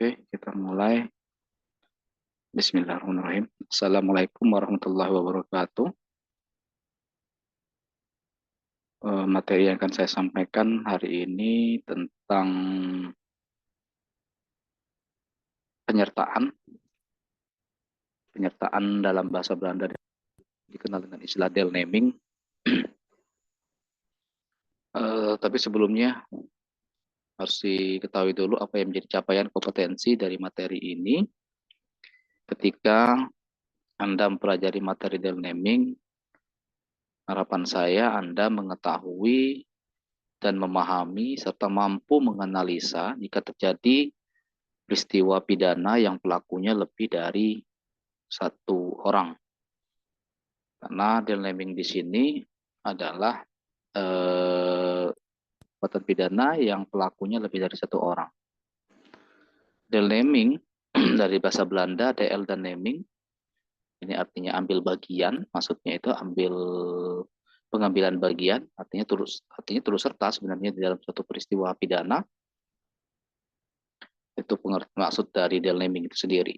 Oke, kita mulai. Bismillahirrahmanirrahim. Assalamualaikum warahmatullahi wabarakatuh. Materi yang akan saya sampaikan hari ini tentang penyertaan. Penyertaan dalam bahasa Belanda dikenal dengan istilah deelneming. Tapi sebelumnya harus diketahui dulu apa yang menjadi capaian kompetensi dari materi ini. Ketika Anda mempelajari materi deelneming, harapan saya Anda mengetahui dan memahami serta mampu menganalisa jika terjadi peristiwa pidana yang pelakunya lebih dari satu orang. Karena deelneming di sini adalah perbuatan pidana yang pelakunya lebih dari satu orang. Deelneming dari bahasa Belanda, deel dan neming, ini artinya ambil bagian, maksudnya itu ambil pengambilan bagian, artinya turut serta sebenarnya di dalam suatu peristiwa pidana. Itu maksud dari deelneming itu sendiri.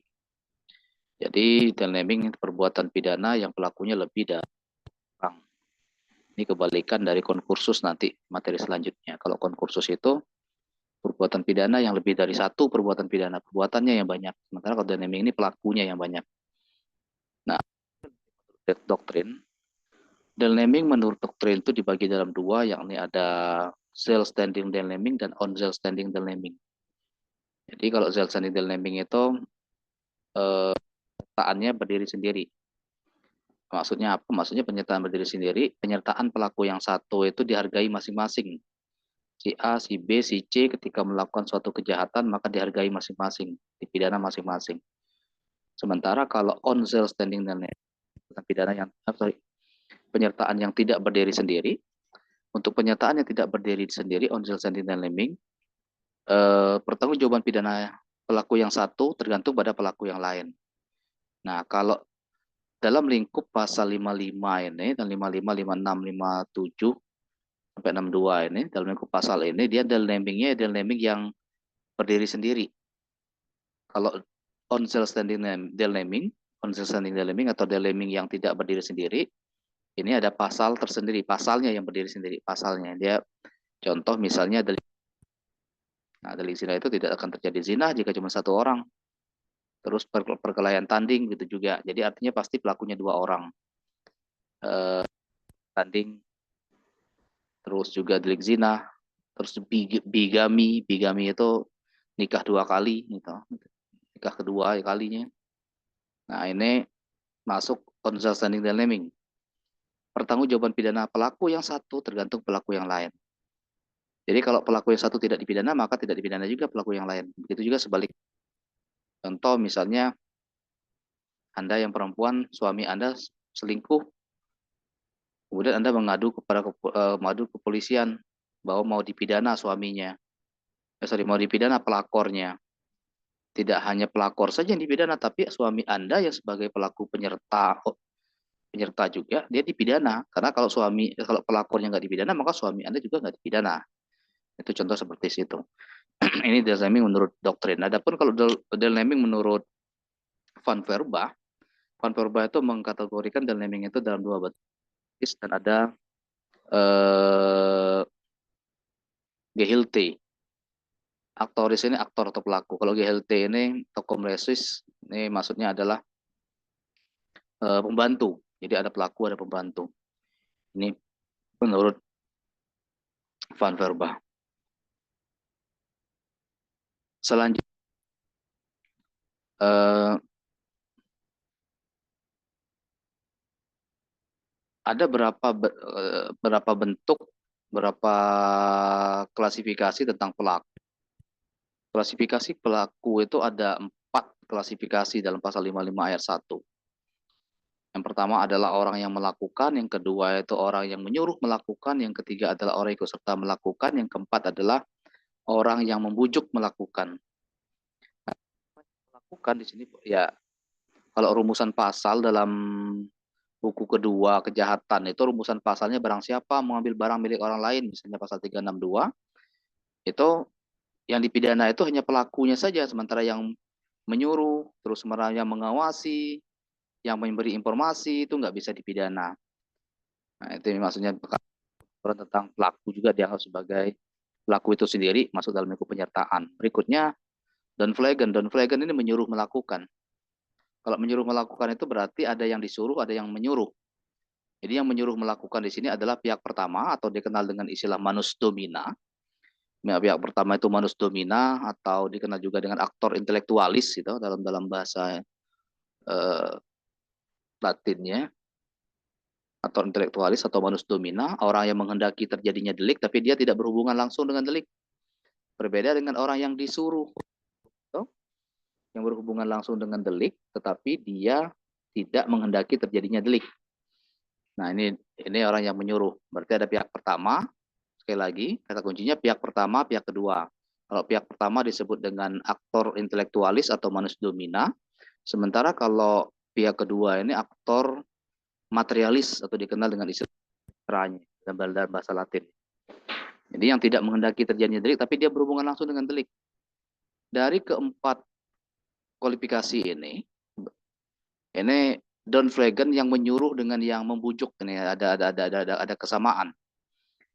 Jadi deelneming itu perbuatan pidana yang pelakunya lebih dari orang. Ini kebalikan dari konkursus nanti materi selanjutnya. Kalau konkursus itu perbuatan pidana yang lebih dari satu perbuatan pidana, perbuatannya yang banyak. Sementara kalau deelneming ini pelakunya yang banyak. Nah, doktrin, deelneming menurut doktrin itu dibagi dalam dua, yakni ada zelfstandig deelneming dan onzelfstandig deelneming. Jadi kalau zelfstandig deelneming itu penyertaannya berdiri sendiri. Maksudnya apa? Maksudnya penyertaan berdiri sendiri, penyertaan pelaku yang satu itu dihargai masing-masing. Si A, si B, si C ketika melakukan suatu kejahatan maka dihargai masing-masing, dipidana masing-masing. Sementara kalau on self-standing dan pidana yang penyertaan yang tidak berdiri sendiri, untuk penyertaan yang tidak berdiri sendiri on self-standing dan lemming, pertanggungjawaban pidana pelaku yang satu tergantung pada pelaku yang lain. Nah, kalau dalam lingkup pasal 55 ini dan 55, 56, 57 sampai 62 ini, dalam lingkup pasal ini dia deelnemingnya deelneming yang berdiri sendiri. Kalau on self-standing deelneming, atau deelneming yang tidak berdiri sendiri, ini ada pasal tersendiri, pasalnya yang berdiri sendiri, pasalnya. Dia contoh misalnya delik zina itu tidak akan terjadi zina jika cuma satu orang. Terus perkelahian tanding gitu juga. Jadi artinya pasti pelakunya dua orang. Tanding, terus juga delik zina, terus bigami itu nikah dua kali gitu. Nikah kedua kalinya. Nah, ini masuk on-self standing deelneming. Pertanggungjawaban pidana pelaku yang satu tergantung pelaku yang lain. Jadi kalau pelaku yang satu tidak dipidana, maka tidak dipidana juga pelaku yang lain. Begitu juga sebaliknya. Contoh misalnya, Anda yang perempuan, suami Anda selingkuh, kemudian Anda mengadu kepolisian bahwa mau dipidana suaminya. Mau dipidana pelakornya. Tidak hanya pelakor saja yang dipidana, tapi suami Anda yang sebagai pelaku penyerta juga dia dipidana. Karena kalau pelakornya nggak dipidana, maka suami Anda juga nggak dipidana. Itu contoh seperti itu. Ini deelneming menurut doktrin. Adapun kalau deelneming menurut Van Verba itu mengkategorikan deelneming itu dalam dua bentuk dan ada Gehelte. Aktoris ini aktor atau pelaku. Kalau Gehelte ini tokoh meresis, ini maksudnya adalah pembantu. Jadi ada pelaku, ada pembantu. Ini menurut Van Verba. Selanjutnya, ada berapa bentuk, berapa klasifikasi tentang pelaku. Klasifikasi pelaku itu ada 4 klasifikasi dalam pasal 55 ayat 1. Yang pertama adalah orang yang melakukan, yang kedua itu orang yang menyuruh melakukan, yang ketiga adalah orang yang ikut serta melakukan, yang keempat adalah orang yang membujuk melakukan. Melakukan di sini ya, kalau rumusan pasal dalam buku kedua kejahatan itu rumusan pasalnya barang siapa mengambil barang milik orang lain, misalnya pasal 362, itu Yang dipidana itu hanya pelakunya saja, sementara yang menyuruh, terus yang mengawasi, yang memberi informasi itu nggak bisa dipidana. Nah, itu maksudnya tentang pelaku juga dianggap sebagai pelaku itu sendiri masuk dalam lingkup penyertaan. Berikutnya, Don Flagen ini menyuruh melakukan. Kalau menyuruh melakukan itu berarti ada yang disuruh, ada yang menyuruh. Jadi yang menyuruh melakukan di sini adalah pihak pertama atau dikenal dengan istilah manus domina. Ya, pihak pertama itu manus domina atau dikenal juga dengan aktor intelektualis gitu dalam bahasa eh, Latinnya, atau intelektualis atau manus domina, orang yang menghendaki terjadinya delik tapi dia tidak berhubungan langsung dengan delik. Berbeda dengan orang yang disuruh, gitu, yang berhubungan langsung dengan delik tetapi dia tidak menghendaki terjadinya delik. Nah, ini orang yang menyuruh. Berarti ada pihak pertama, sekali lagi kata kuncinya pihak pertama, pihak kedua. Kalau pihak pertama disebut dengan aktor intelektualis atau manus domina, sementara kalau pihak kedua ini aktor materialis atau dikenal dengan istilah dalam bahasa Latin. Jadi yang tidak menghendaki terjadinya delik, tapi dia berhubungan langsung dengan delik. Dari keempat kualifikasi ini Don Flagen yang menyuruh dengan yang membujuk ini ada kesamaan,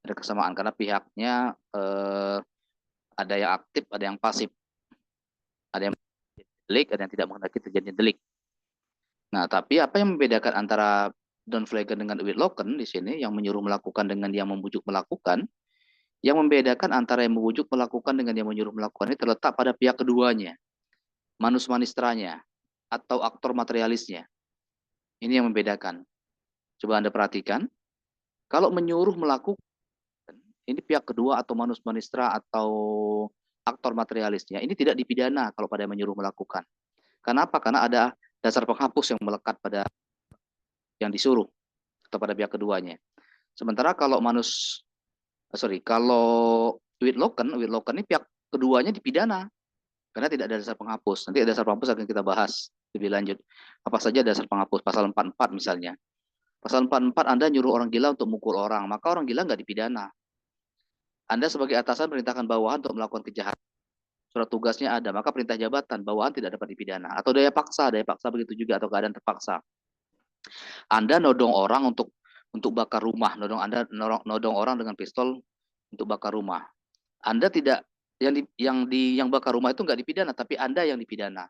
ada kesamaan karena pihaknya ada yang aktif, ada yang pasif, ada yang delik, ada yang tidak menghendaki terjadinya delik. Nah, tapi apa yang membedakan antara Don Flagen dengan Whitlocken di sini yang menyuruh melakukan dengan yang membujuk melakukan? Yang membedakan antara yang membujuk melakukan dengan yang menyuruh melakukan ini terletak pada pihak keduanya, manus manistranya, atau aktor materialisnya. Ini yang membedakan. Coba Anda perhatikan, kalau menyuruh melakukan, ini pihak kedua atau manus manistra atau aktor materialisnya, ini tidak dipidana kalau pada menyuruh melakukan. Kenapa? Karena ada dasar penghapus yang melekat pada yang disuruh atau pada pihak keduanya. Sementara kalau kalau Whitlocken ini pihak keduanya dipidana karena tidak ada dasar penghapus. Nanti dasar penghapus akan kita bahas lebih lanjut. Apa saja dasar penghapus? Pasal 44 misalnya. Pasal 44 Anda nyuruh orang gila untuk mukul orang, maka orang gila nggak dipidana. Anda sebagai atasan perintahkan bawahan untuk melakukan kejahatan. Surat tugasnya ada, maka perintah jabatan bawahan tidak dapat dipidana. Atau daya paksa begitu juga atau keadaan terpaksa. Anda nodong orang untuk bakar rumah, nodong orang dengan pistol untuk bakar rumah. Anda tidak yang bakar rumah itu nggak dipidana, tapi Anda yang dipidana.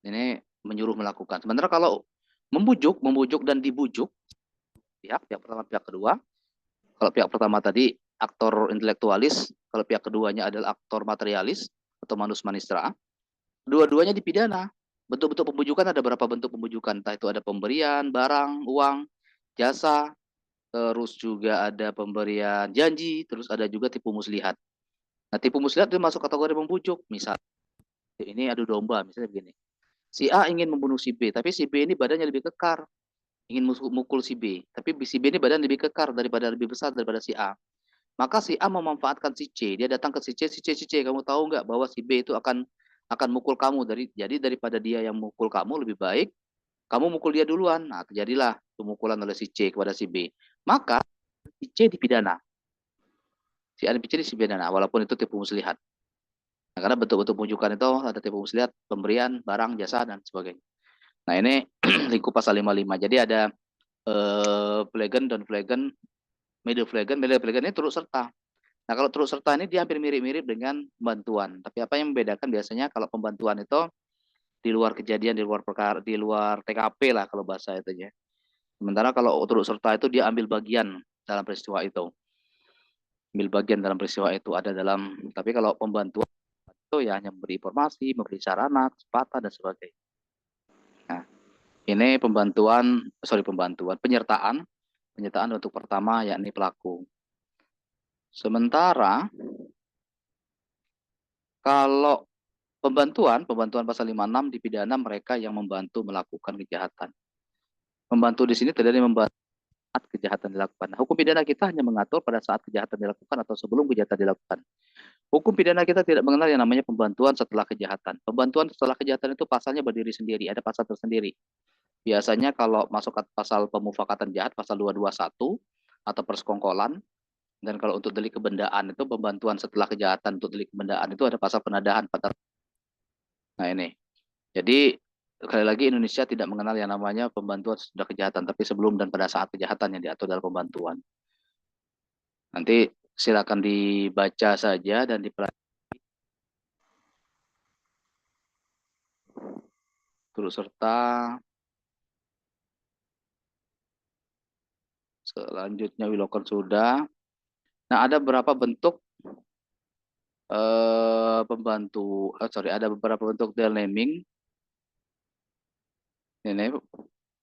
Ini menyuruh melakukan. Sementara kalau membujuk dan dibujuk, pihak pertama, pihak kedua. Kalau pihak pertama tadi aktor intelektualis, kalau pihak keduanya adalah aktor materialis atau manus manistra. Dua-duanya dipidana. Bentuk-bentuk pembujukan ada berapa bentuk pembujukan? Entah itu ada pemberian, barang, uang, jasa, terus juga ada pemberian janji, terus ada juga tipu muslihat. Nah, tipu muslihat itu masuk kategori membujuk. Misal, ini adu domba, misalnya begini. Si A ingin membunuh si B, tapi si B ini badannya lebih kekar. Ingin mukul si B, tapi si B ini badan lebih kekar lebih besar daripada si A. Maka si A memanfaatkan si C. Dia datang ke si C, kamu tahu nggak bahwa si B itu akan mukul kamu. Jadi daripada dia yang mukul kamu, lebih baik kamu mukul dia duluan. Nah, terjadilah pemukulan oleh si C kepada si B. Maka si C dipidana. Si A dipidana, walaupun itu tipu muslihat. Nah, karena bentuk-bentuk pujukan itu ada tipu muslihat, pemberian, barang, jasa, dan sebagainya. Nah, ini lingkup pasal 55. Jadi ada Flagen, Don Flagen, Middle Flagen ini turut serta. Nah, kalau turut serta ini dia hampir mirip-mirip dengan pembantuan. Tapi apa yang membedakan biasanya kalau pembantuan itu di luar kejadian, di luar perkara, di luar TKP lah kalau bahasa itu ya. Sementara kalau turut serta itu dia ambil bagian dalam peristiwa itu. Ambil bagian dalam peristiwa itu ada dalam, tapi kalau pembantuan itu ya hanya memberi informasi, memberi sarana, kesempatan dan sebagainya. Nah, ini penyertaan untuk pertama yakni pelaku. Sementara kalau pembantuan pasal 56 dipidana mereka yang membantu melakukan kejahatan. Membantu di sini tidak membantu saat kejahatan dilakukan. Nah, hukum pidana kita hanya mengatur pada saat kejahatan dilakukan atau sebelum kejahatan dilakukan. Hukum pidana kita tidak mengenal yang namanya pembantuan setelah kejahatan. Pembantuan setelah kejahatan itu pasalnya berdiri sendiri, ada pasal tersendiri. Biasanya kalau masuk ke pasal pemufakatan jahat, pasal 221 atau persekongkolan, Dan kalau untuk delik kebendaan itu pembantuan setelah kejahatan untuk delik kebendaan itu ada pasal penadahan. Nah ini. Jadi sekali lagi Indonesia tidak mengenal yang namanya pembantuan sesudah kejahatan, tapi sebelum dan pada saat kejahatan yang diatur dalam pembantuan. Nanti silakan dibaca saja dan dipelajari. Turut serta selanjutnya Wilokon sudah. Nah, ada beberapa bentuk ada beberapa bentuk naming. Ini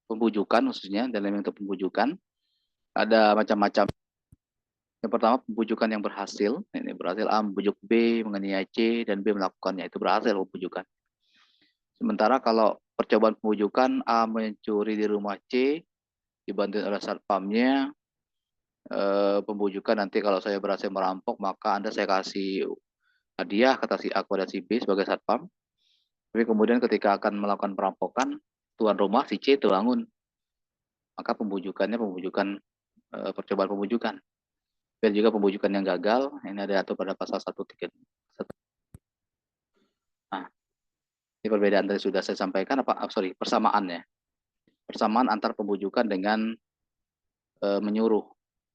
pembujukan khususnya naming untuk pembujukan. Ada macam-macam. Yang pertama pembujukan yang berhasil. Ini berhasil A membujuk B menganiaya C dan B melakukannya. Itu berhasil pembujukan. Sementara kalau percobaan pembujukan A mencuri di rumah C dibantu oleh satpamnya, pembujukan nanti kalau saya berhasil merampok maka Anda saya kasih hadiah kata si A kepada si B sebagai satpam. Tapi kemudian ketika akan melakukan perampokan, tuan rumah si C terbangun. Maka pembujukannya percobaan pembujukan. Dan juga pembujukan yang gagal, ini ada diatur pada pasal 131. Nah, ini perbedaan tadi sudah saya sampaikan persamaannya. Persamaan antar pembujukan dengan menyuruh.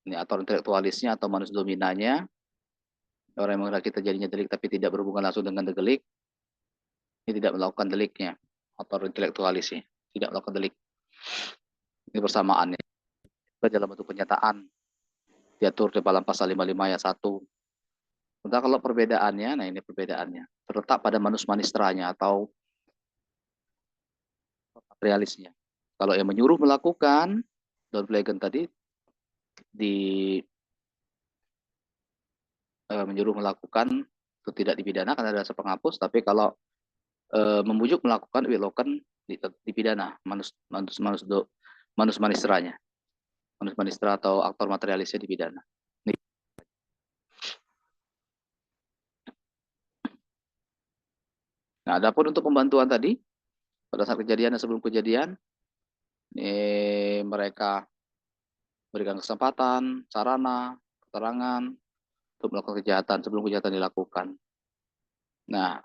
Ini atau intelektualisnya atau manus dominanya, orang yang menghendaki terjadinya delik tapi tidak berhubungan langsung dengan delik, ini tidak melakukan deliknya, atau intelektualisnya tidak melakukan delik. Ini persamaannya. Dalam bentuk penyataan diatur di dalam pasal 55 ayat 1. Sementara kalau perbedaannya, nah ini perbedaannya, terletak pada manus manistranya atau materialisnya. Kalau yang menyuruh melakukan, Don Plegen tadi menyuruh melakukan itu tidak dipidana karena ada dasar penghapus, tapi kalau membujuk melakukan Willoken dipidana manus manistranya. Manus manistra atau aktor materialisnya dipidana. Nah, adapun untuk pembantuan tadi, pada saat kejadian dan sebelum kejadian, ini mereka berikan kesempatan, sarana, keterangan untuk melakukan kejahatan sebelum kejahatan dilakukan. Nah,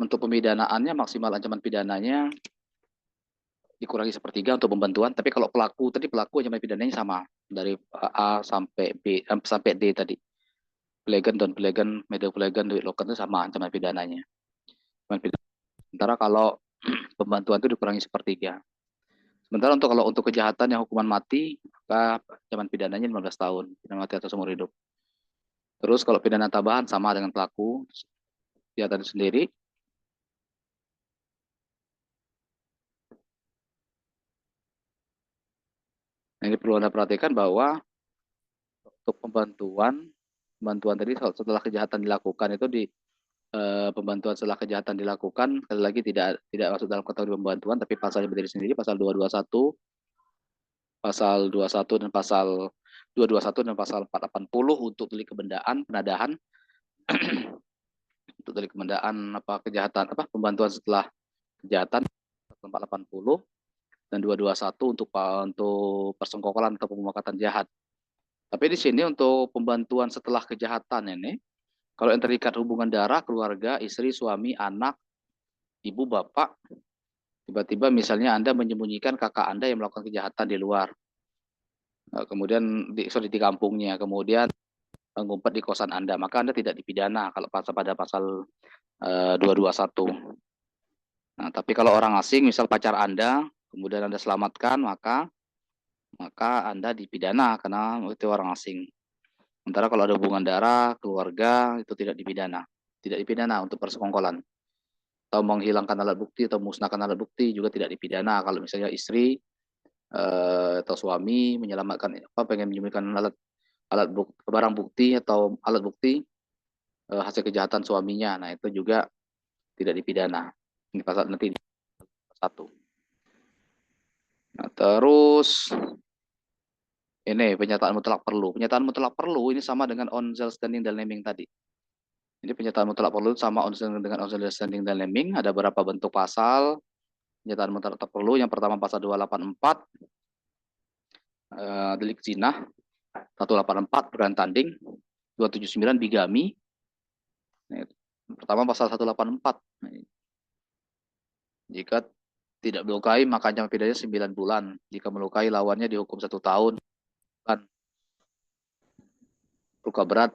untuk pemidanaannya maksimal ancaman pidananya dikurangi sepertiga untuk pembantuan, tapi kalau pelaku ancaman pidananya sama dari A sampai B sampai D tadi. Plegen, Don Plegen, Medo Plegen, Duit Loken itu sama ancaman pidananya. Sementara kalau pembantuan itu dikurangi sepertiga. Sementara kalau untuk kejahatan yang hukuman mati, maka ancaman pidananya 15 tahun, pidana mati atau seumur hidup. Terus kalau pidana tambahan sama dengan pelaku kejahatan sendiri. Nah, ini perlu Anda perhatikan bahwa untuk pembantuan tadi setelah kejahatan dilakukan itu pembantuan setelah kejahatan dilakukan sekali lagi tidak masuk dalam kategori pembantuan, tapi pasalnya berdiri sendiri, pasal 221 dan pasal 221 dan pasal 480 untuk delik kebendaan penadahan untuk delik kebendaan pembantuan setelah kejahatan 480 dan 221 untuk persengkokolan atau pemuakatan jahat. Tapi di sini untuk pembantuan setelah kejahatan ini, kalau yang terikat hubungan darah, keluarga, istri, suami, anak, ibu, bapak, tiba-tiba misalnya Anda menyembunyikan kakak Anda yang melakukan kejahatan di luar, kemudian di kampungnya, kemudian mengumpet di kosan Anda, maka Anda tidak dipidana kalau pada pasal 221. Nah, tapi kalau orang asing, misal pacar Anda, kemudian Anda selamatkan, maka Anda dipidana karena itu orang asing. Sementara kalau ada hubungan darah, keluarga, itu tidak dipidana. Tidak dipidana untuk persekongkolan. Atau menghilangkan alat bukti atau musnahkan alat bukti juga tidak dipidana. Kalau misalnya istri atau suami pengen menyembunyikan barang bukti atau alat bukti hasil kejahatan suaminya, nah itu juga tidak dipidana. Ini pasal nanti 1. Nah, terus ini penyataan mutlak perlu. Penyataan mutlak perlu ini sama dengan on-sale standing dan naming tadi. Ini penyataan mutlak perlu sama dengan on-sale standing dan naming. Ada beberapa bentuk pasal penyataan mutlak perlu. Yang pertama pasal 284 delik zina. 184 perkara tanding, 279 bigami. Nah, pertama pasal 184. Nah, jika tidak melukai maka ancaman pidananya 9 bulan. Jika melukai lawannya dihukum 1 tahun. Luka berat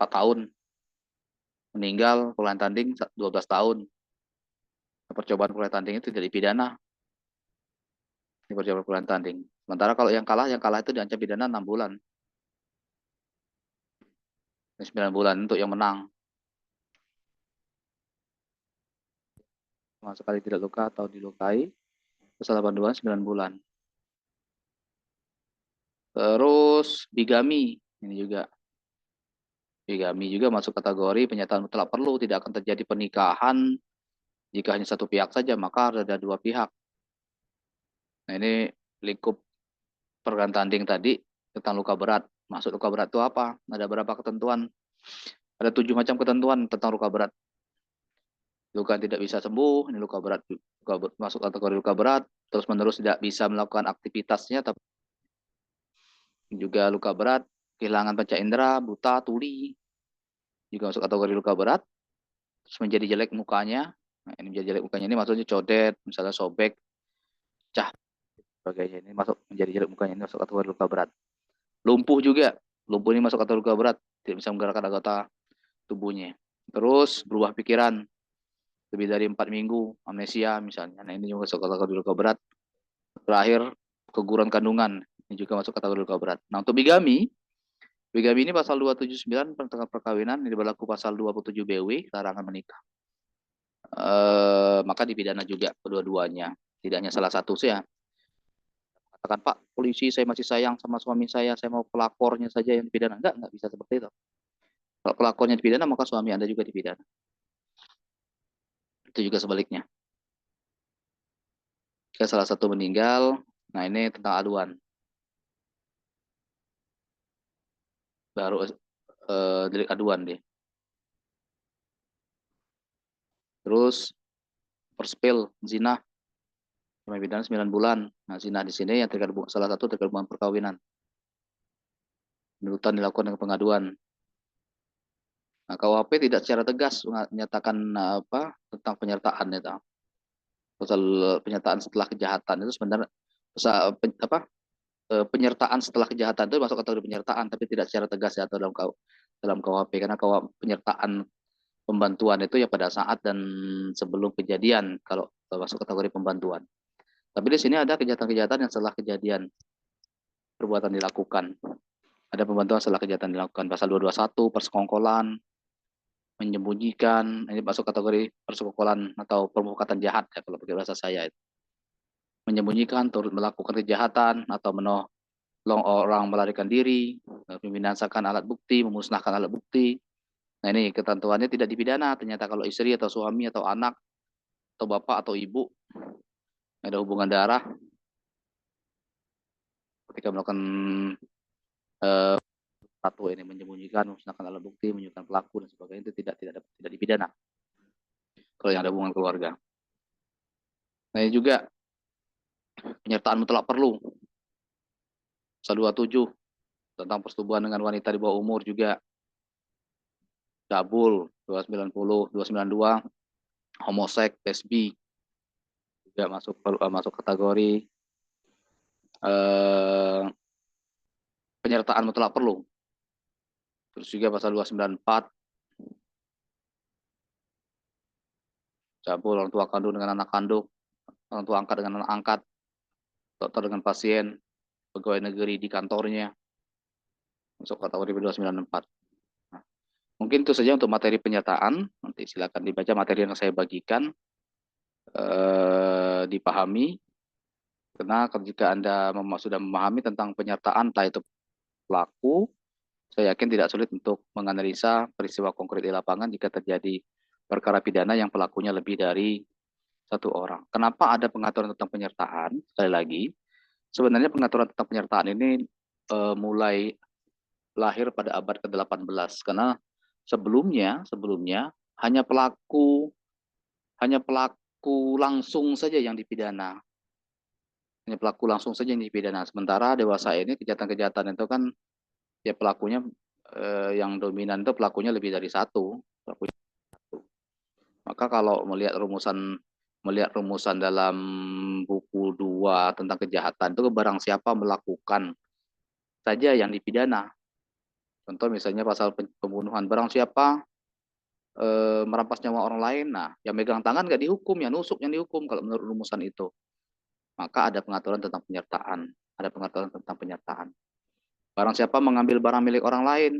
4 tahun. Meninggal perkara tanding 12 tahun. Percobaan perkara tanding itu tidak dipidana. Ini percobaan perkara tanding. Sementara kalau yang kalah itu diancam pidana 6 bulan. 9 bulan untuk yang menang. Sama sekali tidak luka atau dilukai. Pasal 82 9 bulan. Terus bigami. Ini juga. Bigami juga masuk kategori pernyataan mutlak perlu. Tidak akan terjadi pernikahan jika hanya satu pihak saja, maka harus ada 2 pihak. Nah, ini lingkup perkara tanding tadi tentang luka berat. Maksud luka berat itu apa? Ada berapa ketentuan? Ada 7 macam ketentuan tentang luka berat. Luka tidak bisa sembuh, ini luka berat. Masuk kategori luka berat. Terus menerus tidak bisa melakukan aktivitasnya, tapi juga luka berat, kehilangan panca indera, buta, tuli, juga masuk kategori luka berat. Terus menjadi jelek mukanya. Nah, ini menjadi jelek mukanya ini maksudnya codet, misalnya sobek, pecah, sebagainya. Ini masuk menjadi jelek mukanya, ini masuk kategori luka berat. Lumpuh juga, lumpuh ini masuk kategori luka berat, tidak bisa menggerakkan anggota tubuhnya. Terus berubah pikiran, lebih dari 4 minggu, amnesia misalnya. Nah, ini juga masuk kategori luka berat. Terakhir, keguguran kandungan, ini juga masuk kategori luka berat. Nah, untuk bigami ini pasal 279 tentang perkawinan, ini berlaku pasal 27 BW, larangan menikah. Maka dipidana juga kedua-duanya. Tidak hanya salah satu saja. Katakan, Pak, polisi saya masih sayang sama suami saya mau pelapornya saja yang dipidana. Enggak bisa seperti itu. Kalau pelapornya dipidana, maka suami Anda juga dipidana. Itu juga sebaliknya. Jika salah satu meninggal, nah ini tentang aduan. Baru delik aduan deh. Terus perspil, zina, sampai pidana 9 bulan. Nah, zina di sini yang terkait salah satu terkait hubungan perkawinan. Penuntutan dilakukan dengan pengaduan. Nah, KUHP tidak secara tegas menyatakan tentang penyertaan itu. Pasal penyertaan setelah kejahatan itu sebenarnya penyertaan setelah kejahatan itu masuk kategori penyertaan, tapi tidak secara tegas ya atau dalam KUHP, karena penyertaan pembantuan itu ya pada saat dan sebelum kejadian kalau masuk kategori pembantuan. Tapi di sini ada kejahatan-kejahatan yang setelah kejadian perbuatan dilakukan. Ada pembantuan setelah kejahatan dilakukan. Pasal 221 persekongkolan, menyembunyikan, ini masuk kategori persekongkolan atau permufakatan jahat ya kalau pakai bahasa saya itu. Menyembunyikan, turut melakukan kejahatan atau menolong orang melarikan diri, membinasakan alat bukti, memusnahkan alat bukti. Nah, ini ketentuannya tidak dipidana. Ternyata kalau istri atau suami atau anak atau bapak atau ibu ada hubungan darah ketika melakukan satu ini menyembunyikan, memusnahkan alat bukti, menyebutkan pelaku dan sebagainya, itu tidak dipidana kalau yang ada hubungan keluarga. Nah, ini juga penyertaan mutlak perlu. Pasal 27 tentang persetubuhan dengan wanita di bawah umur juga. Cabul 290, 292, homoseks, lesbi juga masuk kategori penyertaan mutlak perlu. Terus juga pasal 294 cabul orang tua kandung dengan anak kandung, orang tua angkat dengan anak angkat, dokter dengan pasien, pegawai negeri di kantornya, masuk kategori 294. Nah, mungkin itu saja untuk materi penyertaan. Nanti silakan dibaca materi yang saya bagikan, dipahami. Karena jika Anda sudah memahami tentang penyertaan, entah itu pelaku, saya yakin tidak sulit untuk menganalisa peristiwa konkret di lapangan jika terjadi perkara pidana yang pelakunya lebih dari satu orang. Kenapa ada pengaturan tentang penyertaan? Sekali lagi, sebenarnya pengaturan tentang penyertaan ini mulai lahir pada abad ke-18 karena sebelumnya hanya pelaku langsung saja yang dipidana. Hanya pelaku langsung saja yang dipidana. Sementara dewasa ini kejahatan-kejahatan itu kan ya pelakunya yang dominan itu pelakunya lebih dari satu. Maka kalau melihat rumusan dalam buku 2 tentang kejahatan itu barang siapa melakukan saja yang dipidana. Contoh misalnya pasal pembunuhan, barang siapa merampas nyawa orang lain, nah yang megang tangan nggak dihukum, yang nusuk yang dihukum kalau menurut rumusan itu. Maka ada pengaturan tentang penyertaan. Ada pengaturan tentang penyertaan. Barang siapa mengambil barang milik orang lain,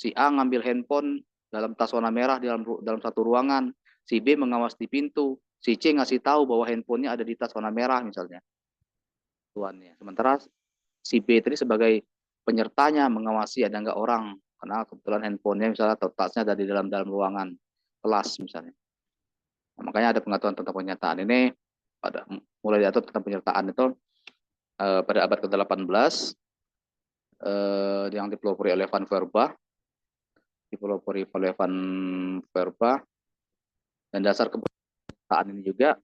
si A ngambil handphone dalam tas warna merah dalam satu ruangan, si B mengawas di pintu, si C ngasih tahu bahwa handphonenya ada di tas warna merah misalnya. Tuannya. Sementara si B tadi sebagai penyertanya mengawasi ada nggak orang, karena kebetulan handphonenya misalnya atau tasnya ada di dalam ruangan kelas misalnya. Nah, makanya ada pengaturan tentang penyertaan ini mulai diatur tentang penyertaan itu pada abad ke-18 yang dipelopori oleh Van Verba, dan dasar kepenyertaan ini juga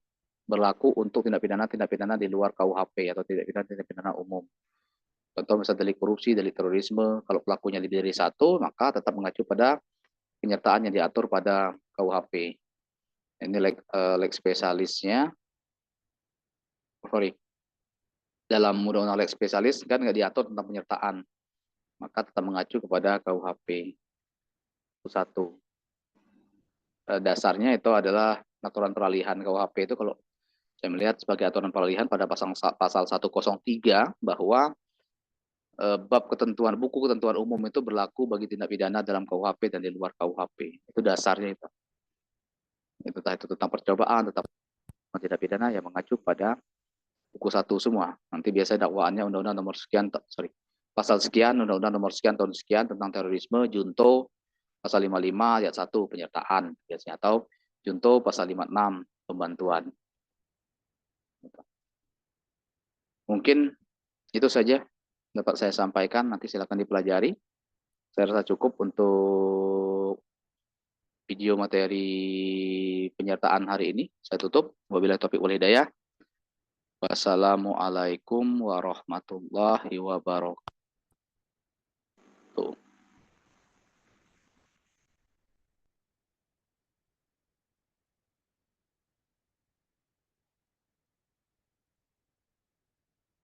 berlaku untuk tindak pidana di luar KUHP atau tindak pidana umum. Contoh misalnya delik korupsi, delik terorisme, kalau pelakunya lebih dari satu, maka tetap mengacu pada penyertaan yang diatur pada KUHP. Ini leg spesialisnya. Sorry. Dalam undang-undang leg spesialis kan nggak diatur tentang penyertaan, maka tetap mengacu kepada KUHP. Satu. Dasarnya itu adalah aturan peralihan. KUHP itu kalau saya melihat sebagai aturan peralihan pada pasal 103 bahwa bab buku ketentuan umum itu berlaku bagi tindak pidana dalam KUHP dan di luar KUHP. Itu dasarnya itu. Itu tentang percobaan, tetap tindak pidana yang mengacu pada buku 1 semua. Nanti biasanya dakwaannya undang-undang nomor sekian, pasal sekian, undang-undang nomor sekian tahun sekian tentang terorisme, junto pasal 55 ayat 1 penyertaan biasanya, atau junto pasal 56 pembantuan. Mungkin itu saja dapat saya sampaikan, nanti silakan dipelajari. Saya rasa cukup untuk video materi penyertaan hari ini. Saya tutup. Wabillahi taufiq wal hidayah. Wassalamualaikum warahmatullahi wabarakatuh.